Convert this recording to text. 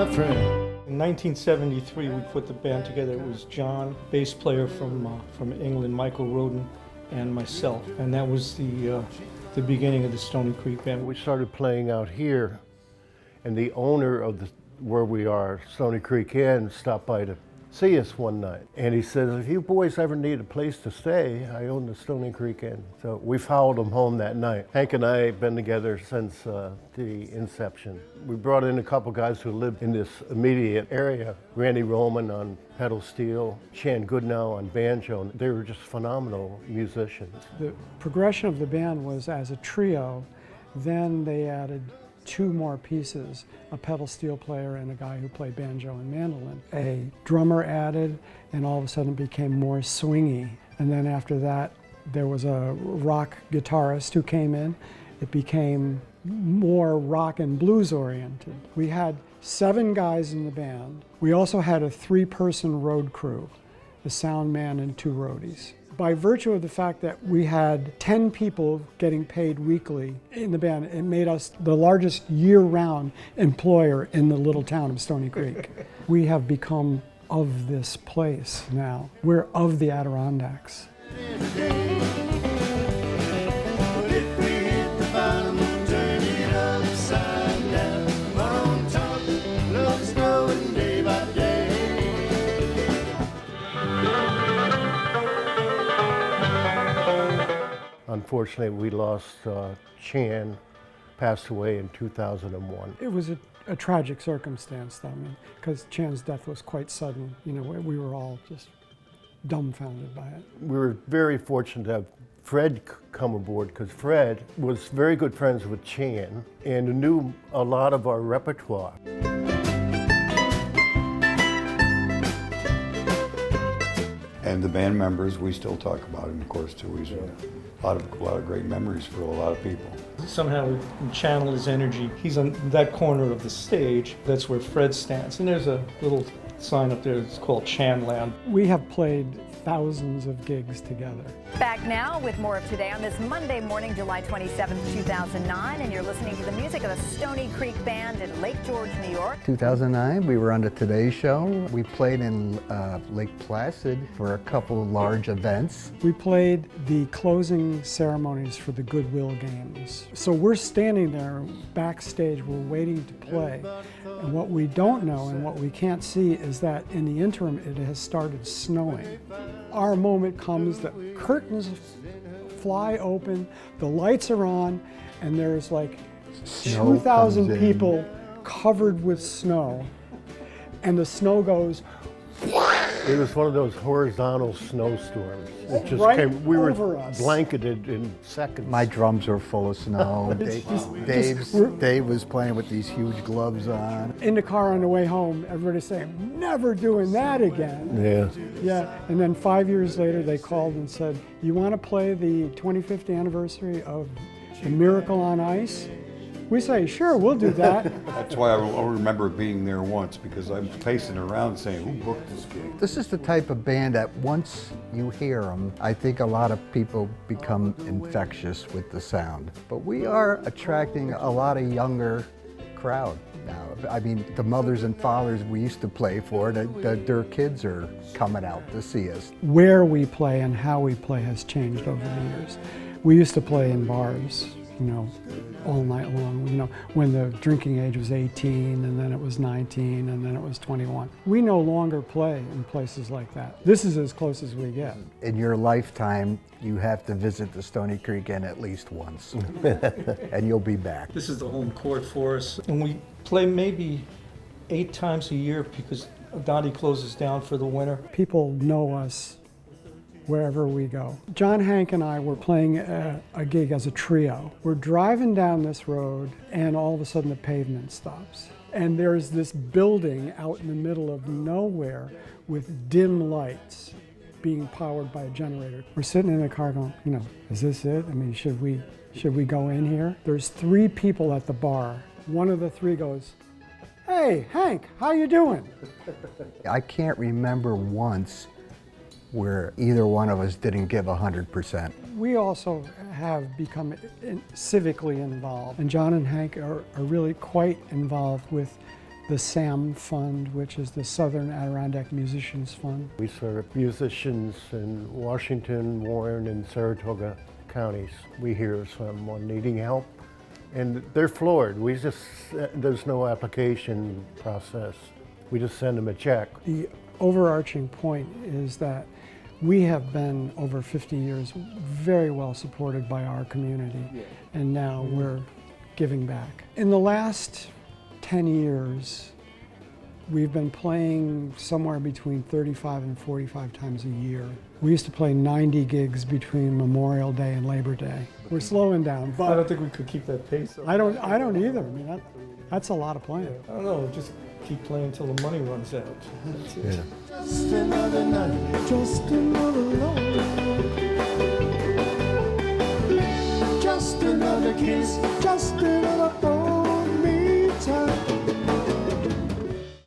my friend. In 1973, we put the band together. It was John, bass player from England, Michael Roden, and myself. And that was the beginning of the Stony Creek Band. We started playing out here, and the owner of where we are, Stony Creek Band, stopped by to see us one night. And he says, if you boys ever need a place to stay, I own the Stony Creek Band. So we followed him home that night. Hank and I have been together since the inception. We brought in a couple guys who lived in this immediate area. Randy Roman on pedal steel, Chan Goodnow on banjo. They were just phenomenal musicians. The progression of the band was as a trio, then they added two more pieces, a pedal steel player and a guy who played banjo and mandolin. A drummer added, and all of a sudden it became more swingy. And then after that, there was a rock guitarist who came in. It became more rock and blues oriented. We had 7 guys in the band. We also had a 3-person road crew, the sound man and 2 roadies. By virtue of the fact that we had 10 people getting paid weekly in the band, it made us the largest year-round employer in the little town of Stony Creek. We have become of this place now. We're of the Adirondacks. Unfortunately, we lost Chan, passed away in 2001. It was a tragic circumstance, though, because Chan's death was quite sudden. You know, we were all just dumbfounded by it. We were very fortunate to have Fred come aboard, because Fred was very good friends with Chan and knew a lot of our repertoire. And the band members, we still talk about him, of course, too. He's a lot of great memories for a lot of people. Somehow we channel his energy. He's on that corner of the stage. That's where Fred stands. And there's a little sign up there. It's called Chanland. We have played thousands of gigs together. Back now with more of Today on this Monday morning, July 27th, 2009, and you're listening to the music of the Stony Creek Band in Lake George, New York. 2009, we were on the Today Show. We played in Lake Placid for a couple of large events. We played the closing ceremonies for the Goodwill Games. So we're standing there backstage, we're waiting to play. And what we don't know and what we can't see is that in the interim, it has started snowing. Our moment comes, the curtains fly open, the lights are on, and there's like 2,000 people covered with snow, and the snow goes. It was one of those horizontal snowstorms. It just right came. We were over us. blanketed in seconds. My drums were full of snow. Dave was playing with these huge gloves on. In the car on the way home, everybody's saying, never doing that again. Yeah. Yeah, and then 5 years later, they called and said, you want to play the 25th anniversary of The Miracle on Ice? We say, sure, we'll do that. That's why I remember being there once, because I'm pacing around saying, who booked this gig? This is the type of band that once you hear them, I think a lot of people become infectious with the sound. But we are attracting a lot of younger crowd now. I mean, the mothers and fathers we used to play for, their kids are coming out to see us. Where we play and how we play has changed over the years. We used to play in bars, you know, all night long, you know, when the drinking age was 18, and then it was 19, and then it was 21. We no longer play in places like that. This is as close as we get. In your lifetime, you have to visit the Stony Creek Inn at least once, and you'll be back. This is the home court for us. And we play maybe 8 times a year because Dottie closes down for the winter. People know us wherever we go. John, Hank, and I were playing a gig as a trio. We're driving down this road, and all of a sudden the pavement stops. And there's this building out in the middle of nowhere with dim lights being powered by a generator. We're sitting in the car going, you know, is this it? I mean, should we go in here? There's 3 people at the bar. One of the 3 goes, hey, Hank, how you doing? I can't remember once where either one of us didn't give 100%. We also have become civically involved, and John and Hank are really quite involved with the SAM Fund, which is the Southern Adirondack Musicians Fund. We serve musicians in Washington, Warren, and Saratoga counties. We hear someone needing help, and they're floored. There's no application process. We just send them a check. The overarching point is that we have been, over 50 years, very well supported by our community, and now we're giving back. In the last 10 years, we've been playing somewhere between 35 and 45 times a year. We used to play 90 gigs between Memorial Day and Labor Day. We're slowing down, I but don't think we could keep that pace up. I don't either. I mean, that's a lot of playing. I don't know, just keep playing till the money runs out. That's it. Yeah. Just another night, just another lonely night. Just another kiss, just another